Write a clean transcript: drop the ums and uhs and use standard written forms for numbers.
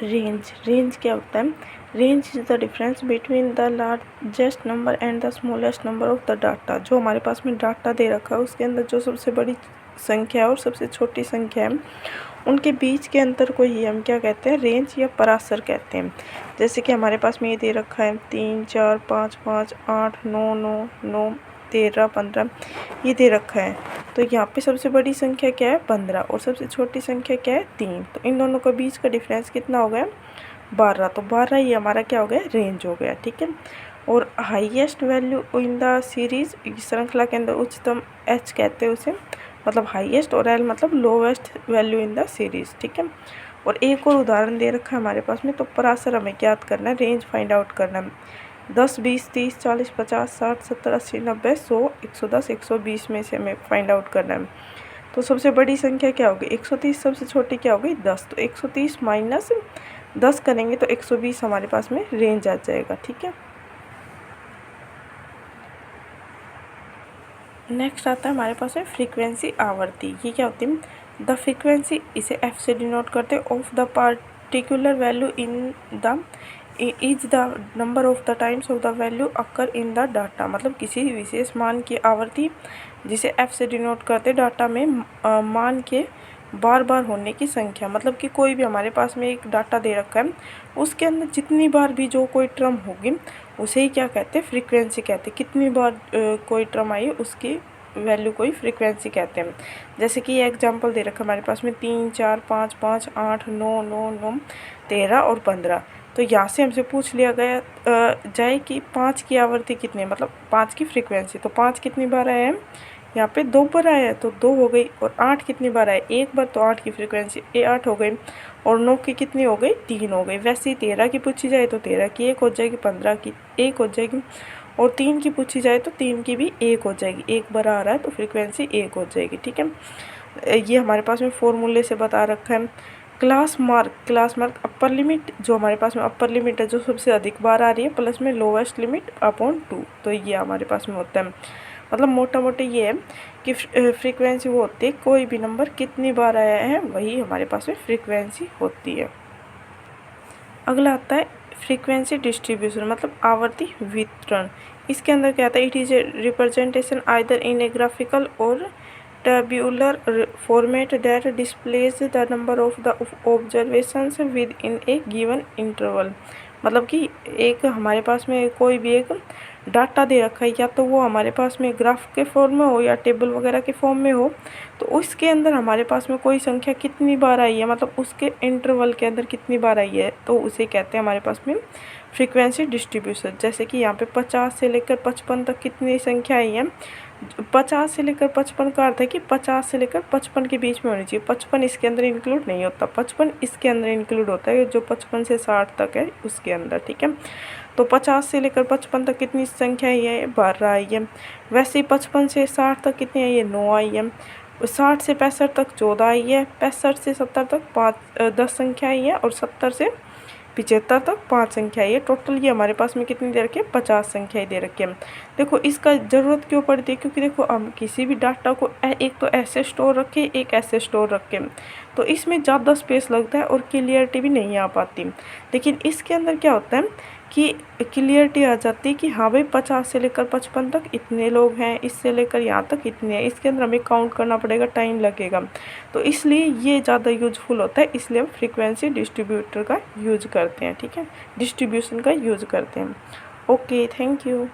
Range range क्या होता है? Range is the difference between the largest number and the smallest number of the data. जो हमारे पास में डाटा दे रखा है उसके अंदर जो सबसे बड़ी संख्या है और सबसे छोटी संख्या है उनके बीच के अंतर को ही हम क्या कहते हैं? रेंज या परासर कहते हैं। जैसे कि हमारे पास में ये दे रखा है 3 4 5 5 8 9 9 9 13 15 ये दे रखा है। तो यहाँ पे सबसे बड़ी संख्या क्या है? 15 और सबसे छोटी संख्या क्या है? 3। तो इन दोनों के बीच का डिफरेंस कितना हो गया? 12। तो 12 ही हमारा क्या हो गया? रेंज हो गया। ठीक है। और highest value in the series, श्रृंखला के अंदर उच्चतम एच कहते हैं उसे, मतलब हाईएस्ट, और एल मतलब lowest value in the series. ठीक है। और एक और उदाहरण दे रखा है हमारे पास में। तो परासर हमें ज्ञात करना है, रेंज फाइंड आउट करना है। 10 20 30 40 50 60 70 80 90 100 110 120 में से हमें फाइंड आउट करना है। तो सबसे बड़ी संख्या क्या होगी? 130। सबसे छोटी क्या होगी? 10। तो 130 माइनस 10 करेंगे तो 120 हमारे पास में रेंज आ जाएगा। ठीक है। नेक्स्ट आता है हमारे पास है फ्रीक्वेंसी, आवर्ती। ये क्या होती है? द फ्रीक्वेंसी, इसे एफ से डिनोट करते हैं, of the particular value in the is the number of the times of the value occur in the data. मतलब किसी विशेष मान की आवर्ती, जिसे एफ से डिनोट करते हैं, डाटा में मान के बार बार होने की संख्या। मतलब कि कोई भी हमारे पास में एक डाटा दे रखा है, उसके अंदर जितनी बार भी जो कोई टर्म होगी उसे ही क्या कहते हैं? फ्रीक्वेंसी कहते हैं। कितनी बार कोई टर्म आई उसकी वैल्यू को ही फ्रीक्वेंसी कहते हैं। जैसे कि ये एग्जांपल दे रखा है हमारे पास में 3 4 5 5 8 9 9 9 13 और 15। तो यहाँ से हमसे पूछ लिया गया जाए कि 5 की आवर्ती कितनी है, मतलब 5 की फ्रीक्वेंसी। तो 5 कितनी बार आया है? यहाँ पे 2 बार आया है तो 2 हो गई। और 8 कितनी बार आया? 1 बार। तो 8 की फ्रीक्वेंसी 8 हो गई। और 9 की कितनी हो गई? 3 हो गई। वैसे ही 13 की पूछी जाए तो 13 की 1 हो जाएगी, 15 की 1 हो जाएगी, और 3 की पूछी जाए तो 3 की भी 1 हो जाएगी। 1 बार आ रहा है तो फ्रीक्वेंसी 1 हो जाएगी। ठीक है। ये हमारे पास में फॉर्मूले से बता रखा है। क्लास मार्क अपर लिमिट, जो हमारे पास में अपर लिमिट है जो सबसे अधिक बार आ रही है, प्लस में लोवेस्ट लिमिट अपॉन 2। तो ये हमारे पास में होता है। मतलब मोटा मोटा ये है कि फ्रीक्वेंसी वो होती है कोई भी नंबर कितनी बार आया है वही हमारे पास में फ्रीक्वेंसी होती है। अगला आता है फ्रीक्वेंसी डिस्ट्रीब्यूशन, मतलब आवर्ती वितरण। इसके अंदर क्या आता है? It is a representation either in a graphical और tabular format that displays the number of the observations within a given interval. मतलब कि एक हमारे पास में कोई भी एक डाटा दे रखा है, या तो वो हमारे पास में ग्राफ के फॉर्म में हो या टेबल वगैरह के फॉर्म में हो, तो उसके अंदर हमारे पास में कोई संख्या कितनी बार आई है, मतलब उसके इंटरवल के अंदर कितनी बार आई है, तो उसे कहते हैं हमारे पास में फ्रीक्वेंसी डिस्ट्रीब्यूशन। जैसे कि यहाँ पे 50 से लेकर 55 तक कितनी संख्या आई है? 50 से लेकर 55 का अर्थ है कि 50 से लेकर 55 के बीच में होनी चाहिए। 55 इसके अंदर इंक्लूड नहीं होता, 55 इसके अंदर इंक्लूड होता है जो 55 से 60 तक है उसके अंदर। ठीक है। तो 50 से लेकर 55 तक कितनी संख्या आई है? 12 आई है। वैसे ही 55 से 60 तक कितनी आई है? 9 आई है। 60 से 65 तक 14 आई है। 65 से 70 तक 10 संख्या आई है। और 70 से 75 तक 5 संख्या आई है। टोटल ये हमारे पास में कितनी दे रखी है? 50 संख्याएं दे रखी है। देखो इसका ज़रूरत क्यों पड़ती है? क्योंकि देखो हम किसी भी डाटा को एक तो ऐसे स्टोर रखें, एक ऐसे स्टोर रखें, तो इसमें ज़्यादा स्पेस लगता है और क्लियरिटी भी नहीं आ पाती। लेकिन इसके अंदर क्या होता है कि क्लियरिटी आ जाती है कि हाँ भाई 50 से लेकर 55 तक इतने लोग हैं, इससे लेकर यहाँ तक इतने हैं। इसके अंदर हमें काउंट करना पड़ेगा, टाइम लगेगा, तो इसलिए ये ज़्यादा यूजफुल होता है। इसलिए हम फ्रीक्वेंसी डिस्ट्रीब्यूटर का यूज करते हैं। ठीक है, डिस्ट्रीब्यूशन का यूज करते हैं। Okay, thank you.